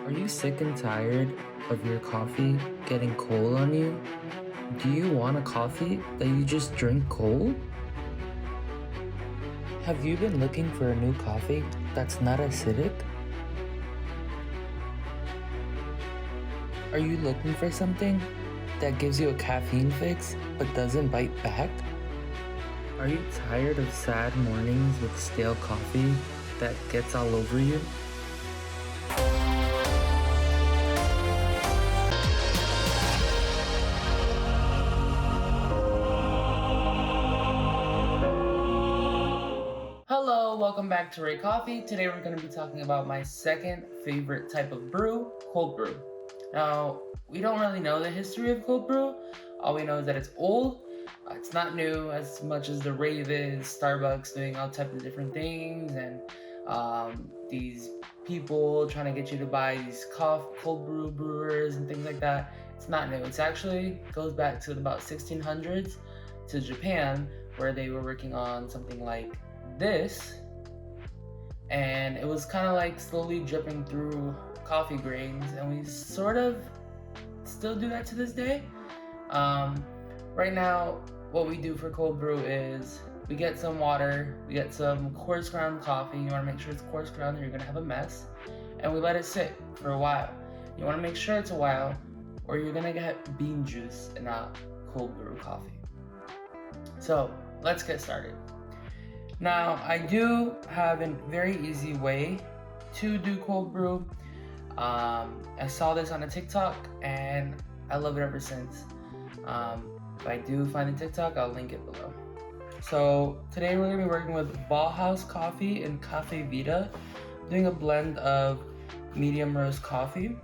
Are you sick and tired of your coffee getting cold on you? Do you want a coffee that you just drink cold? Have you been looking for a new coffee that's not acidic? Are you looking for something that gives you a caffeine fix but doesn't bite back? Are you tired of sad mornings with stale coffee that gets all over you? Hello, welcome back to Ray Coffee. Today we're going to be talking about my second favorite type of brew, cold brew. Now, we don't really know the history of cold brew. All we know is that it's old. It's not new as much as the rave is, Starbucks doing all types of different things, and these people trying to get you to buy these cold brew brewers and things like that. It's not new. It's actually goes back to about 1600s to Japan, where they were working on something like this, and it was kind of like slowly dripping through coffee grains, and we sort of still do that to this day. Right now, what we do for cold brew is we get some water, we get some coarse ground coffee. You want to make sure it's coarse ground or you're going to have a mess, and we let it sit for a while. You want to make sure it's a while or you're going to get bean juice and not cold brew coffee. So let's get started. Now, I do have a very easy way to do cold brew. I saw this on a TikTok and I love it ever since. If I do find a TikTok, I'll link it below. So today we're going to be working with Bauhaus Coffee and Cafe Vita, doing a blend of medium roast coffee.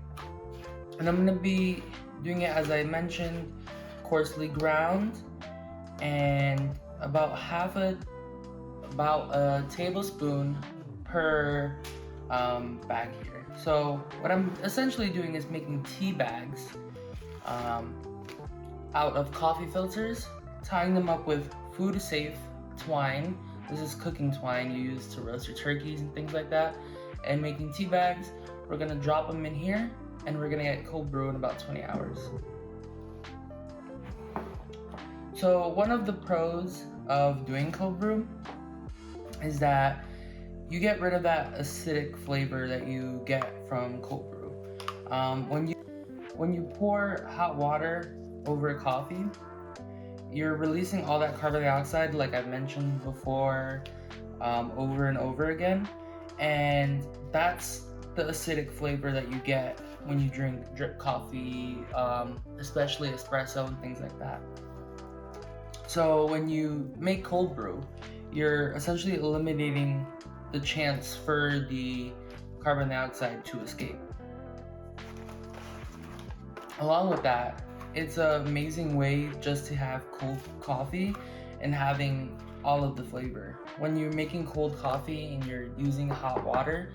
And I'm going to be doing it, as I mentioned, coarsely ground, and about a tablespoon per bag here. So what I'm essentially doing is making tea bags out of coffee filters, tying them up with food safe twine. This is cooking twine you use to roast your turkeys and things like that, and making tea bags. We're gonna drop them in here and we're gonna get cold brew in about 20 hours. So one of the pros of doing cold brew is that you get rid of that acidic flavor that you get from cold brew. When you pour hot water over coffee, you're releasing all that carbon dioxide, like I mentioned before, over and over again, and that's the acidic flavor that you get when you drink drip coffee, especially espresso and things like that. So when you make cold brew, you're essentially eliminating the chance for the carbon dioxide to escape. Along with that, it's an amazing way just to have cold coffee and having all of the flavor. When you're making cold coffee and you're using hot water,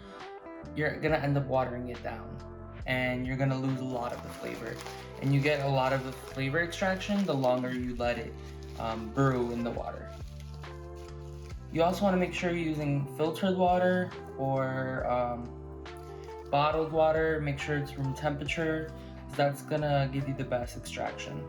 you're gonna end up watering it down and you're gonna lose a lot of the flavor. And you get a lot of the flavor extraction the longer you let it brew in the water. You also want to make sure you're using filtered water or bottled water. Make sure it's room temperature, because that's gonna give you the best extraction.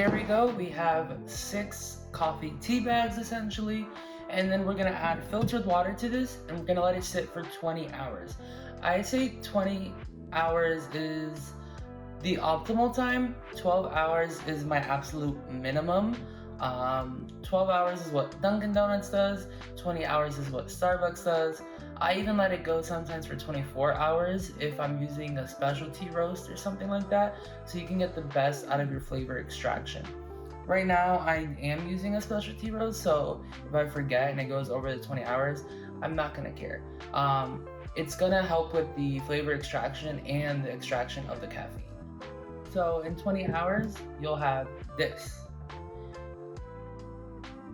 there we go. We have 6 coffee tea bags essentially. And then we're gonna add filtered water to this, and we're gonna let it sit for 20 hours. I say 20 hours is the optimal time. 12 hours is my absolute minimum. 12 hours is what Dunkin' Donuts does. 20 hours is what Starbucks does. I even let it go sometimes for 24 hours if I'm using a specialty roast or something like that, so you can get the best out of your flavor extraction. Right now, I am using a specialty roast, so if I forget and it goes over the 20 hours, I'm not gonna care. It's gonna help with the flavor extraction and the extraction of the caffeine. So in 20 hours, you'll have this.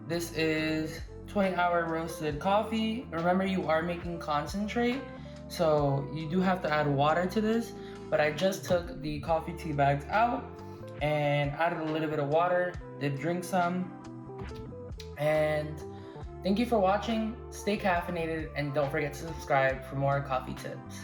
This is 20-hour roasted coffee. Remember, you are making concentrate, so you do have to add water to this, but I just took the coffee tea bags out and added a little bit of water, did drink some, and thank you for watching. Stay caffeinated and don't forget to subscribe for more coffee tips.